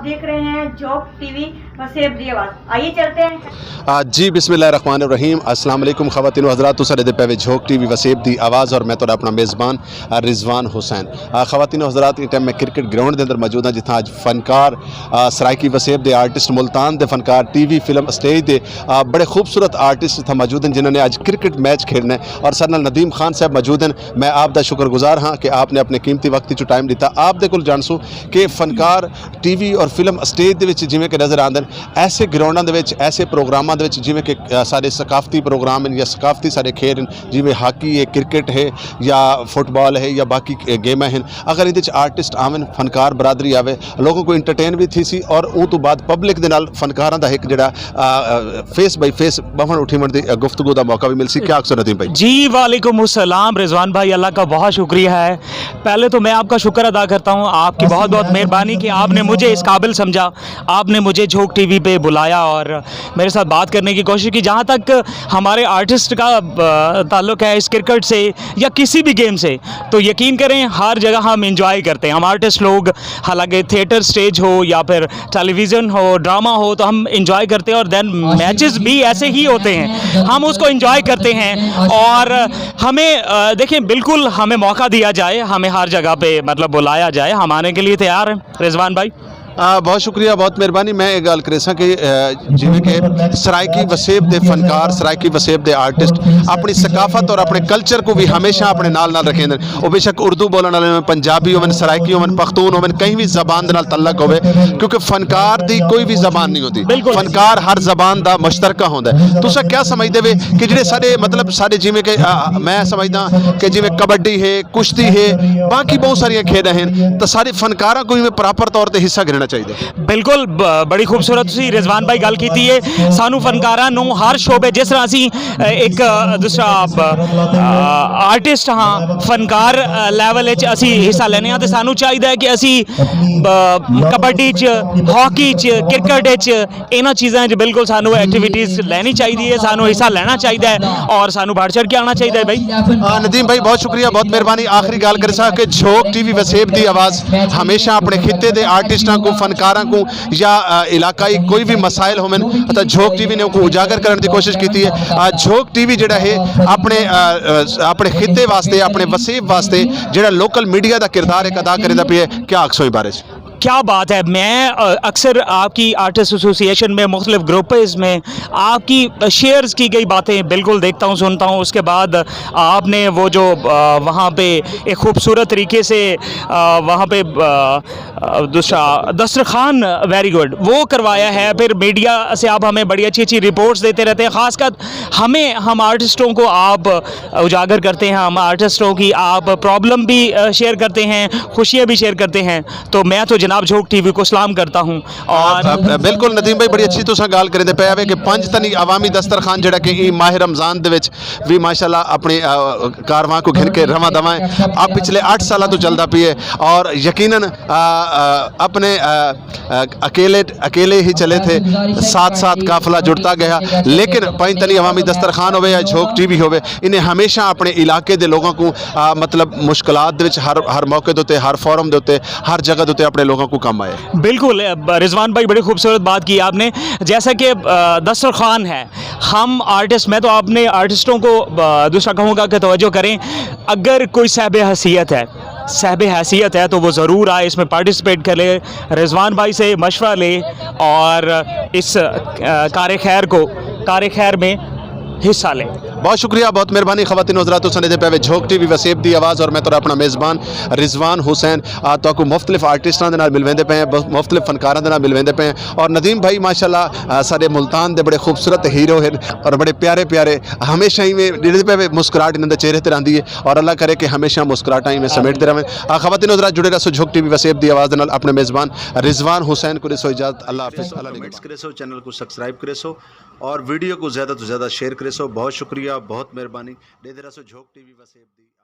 देख रहे हैं जॉब टीवी वसेब दी आवाज़। आइए चलते हैं। जी बिस्मिल्लाहिर्रहमानिर्रहीम। अस्सलाम वालेकुम ख़वातीन व हज़रात, तुसां दे पे झोंक टीवी वसेब दी आवाज़ और मैं तो अपना मेज़बान रिजवान हुसैन। ख़वातीन व हज़रात, इस टाइम मैं क्रिकेट ग्राउंड के अंदर मौजूद हाँ, जिथा अज फनकार सराइकी वसेब दे आर्टिस्ट, मुल्तान दे फनकार, टीवी फिल्म स्टेज दे बड़े खूबसूरत आर्टिस्ट इतना मौजूद हैं जिन्होंने आज क्रिकेट मैच खेलना है और सर नाल नदीम खान साहब मौजूद हैं। मैं आप दा शुक्रगुजार हाँ कि आपने अपने कीमती वक्त चो टाइम दिता। आप दे कोल जानसू कि फनकार टीवी और फिल्म स्टेज दे विच जिवें कि नज़र आंदे ऐसे ग्राउंडां दे विच, ऐसे प्रोग्रामां दे विच जिवें कि सारे सकाफती प्रोग्राम हैं या सकाफती सारे खेल हैं, जिवें हाकी है, क्रिकेट है या फुटबॉल है या बाकी गेमां हैं। अगर इहदे च आर्टिस्ट आवन, फनकार बरादरी आवे, लोगों को इंटरटेन भी थी सी और उस तो बाद पब्लिक दे नाल फनकारां दा एक जिहड़ा फेस बाई फेस बहन उठीमण दी गुफ्तगू दा मौका भी मिल सी। क्या अक्सर नदीम भाई? जी वालेकुम अस्सलाम रिजवान भाई, अल्लाह का बहुत शुक्रिया है। पहले तो मैं आपका शुक्र अदा करता हूँ, आपकी बहुत बहुत मेहरबानी कि आपने मुझे इस काबिल समझा, आपने मुझे झोंक टीवी पे बुलाया और मेरे साथ बात करने की कोशिश की। जहाँ तक हमारे आर्टिस्ट का ताल्लुक़ है इस क्रिकेट से या किसी भी गेम से, तो यकीन करें हर जगह हम इंजॉय करते हैं। हम आर्टिस्ट लोग, हालांकि थिएटर स्टेज हो या फिर टेलीविज़न हो, ड्रामा हो, तो हम इंजॉय करते हैं और देन मैचेस भी ऐसे ही होते हैं, हम उसको इंजॉय करते हैं। और हमें देखिए, बिल्कुल हमें मौका दिया जाए, हमें हर जगह पे मतलब बुलाया जाए, हम आने के लिए तैयार हैं रिजवान भाई। बहुत शुक्रिया, बहुत मेहरबानी। मैं एक गल करें कि जिवें कि सराइकी वसेब दे फनकार, सराइकी वसेब दे आर्टिस्ट अपनी सकाफत और अपने कल्चर को भी हमेशा अपने नाल नाल रखें। वो बेशक उर्दू बोलने वाले हों, पंजाबी हों, सराइकी हों, पख्तून हों, कहीं भी जबान दे नाल तल्लक होवे, क्योंकि फनकार दी कोई भी जबान नहीं होती, फनकार हर जबान दा मुश्तरका होंदा है। तुसां क्या समझदे वे कि जिहड़े सारे मतलब सारे जिवें कि मैं समझदा कि जिवें कबड्डी है, कुश्ती है, बाकी बहुत सारियां खेडां हैं, तो सारे फनकारां को भी प्रॉपर तौर पर हिस्सा गिनना चाहिए। बिल्कुल, बड़ी खूबसूरत सी रिजवान भाई गल कीती है। सानू फनकारां नूं हर शोबे, जिस तरह असी एक दूसरा आर्टिस्ट हाँ फनकार लैवल विच असी हिस्सा लैने ते सानू चाहिए कि असी कबड्डी च, हॉकी च, क्रिकेट च, इन्हां चीज़ां च बिल्कुल सानू एक्टिविटीज़ लैनी चाहिए है, सानू हिस्सा लेना चाहिए है और सानू बढ़ चढ़ के आना चाहिए है भाई। नदीम भाई बहुत शुक्रिया, बहुत मेहरबानी। आखिरी गल कर सा कि झोंक टीवी वसेब दी आवाज़ हमेशा अपने खिते दे आर्टिस्टां को, फनकारां को या इलाकाई कोई भी मसाइल होवन तो झोंक टीवी ने उनको उजागर करने की कोशिश की है। झोंक टीवी जिहड़ा है अपने खिते वास्ते, अपने वसेब वास्ते जिहड़ा लोकल मीडिया का किरदार एक अदा करदा पिया। क्या आखसो इस बारे? क्या बात है। मैं अक्सर आपकी आर्टिस्ट एसोसिएशन में, मुख्तलिफ ग्रुप्स में आपकी शेयर्स की गई बातें बिल्कुल देखता हूँ, सुनता हूँ। उसके बाद आपने वो जो वहाँ पे एक खूबसूरत तरीके से वहाँ पे दूसरा दस्तरखान, वेरी गुड, वो करवाया है। फिर मीडिया से आप हमें बड़ी अच्छी अच्छी रिपोर्ट्स देते रहते हैं, ख़ासकर हमें, हम आर्टिस्टों को आप उजागर करते हैं, हम आर्टिस्टों की आप प्रॉब्लम भी शेयर करते हैं, खुशियाँ भी शेयर करते हैं। तो मैं तो जनाब झोंक टीवी को सलाम करता हूँ। और बिल्कुल नदीम भाई बड़ी अच्छी तुसां गल करदे पे आवे कि पंजतनी अवामी दस्तरखान जिहड़ा कि माह रमज़ान दे विच भी माशाल्लाह अपने कारवां को घिन के रवां दवां आप पिछले 8 साल तो चलदा पई है और यकीनन अपने अकेले ही चले थे, साथ साथ काफिला जुड़ता गया। लेकिन पंजतनी अवामी दस्तरखान होवे या झोंक टीवी होवे, इन्हें हमेशा अपने इलाके के लोगों को मतलब मुश्किलात दे विच हर मौके दे उत्ते, हर फोरम दे उत्ते, हर जगह दे उत्ते अपने लोगों को काम आए। बिल्कुल रिजवान भाई, बड़ी खूबसूरत बात की आपने। जैसा कि दस्तरखान है, हम आर्टिस्ट, मैं तो अपने आर्टिस्टों को दूसरा कहूँगा कि तवज्जो करें, अगर कोई साहिब हैसियत है तो वो ज़रूर आए, इसमें पार्टिसिपेट कर ले, रिजवान भाई से मशवरा ले और इस कार खैर में हिस्सा लें। बहुत शुक्रिया, बहुत मेहरबानी। ख़वातीन हज़रात, सुनते पे झोंक टीवी वसेब दी आवाज़ और मैं तो अपना मेज़बान रिजवान हुसैन तो मुख्तलिफ आर्टिस्टां दे नाल मिलवेंदे पे हैं, मुख्तलिफ फनकारां दे नाल मिलवेंदे पे हैं। और नदीम भाई माशाल्लाह सारे मुल्तान दे बड़े खूबसूरत हीरो हैं और बड़े प्यारे प्यारे, हमेशा ही में पे मुस्कुराहट इन्हां दे चेहरे ते रहिंदी है और अल्लाह करे कि हमेशा मुस्कुराहटां ही में समेटते रहें। ख़वातीन हज़रात जुड़े रहो झोंक टीवी वसेब दी आवाज़ दे नाल, अपने मेज़बान रिजवान हुसैन को सो इजाज़त। अल्लाह हाफिज़। कमेंट्स करे सो, चैनल को सब्सक्राइब करे सो और वीडियो को ज़्यादा तो ज़्यादा शेयर करे सो। बहुत शुक्रिया, बहुत मेहरबानी। झोंक टीवी वसेब दी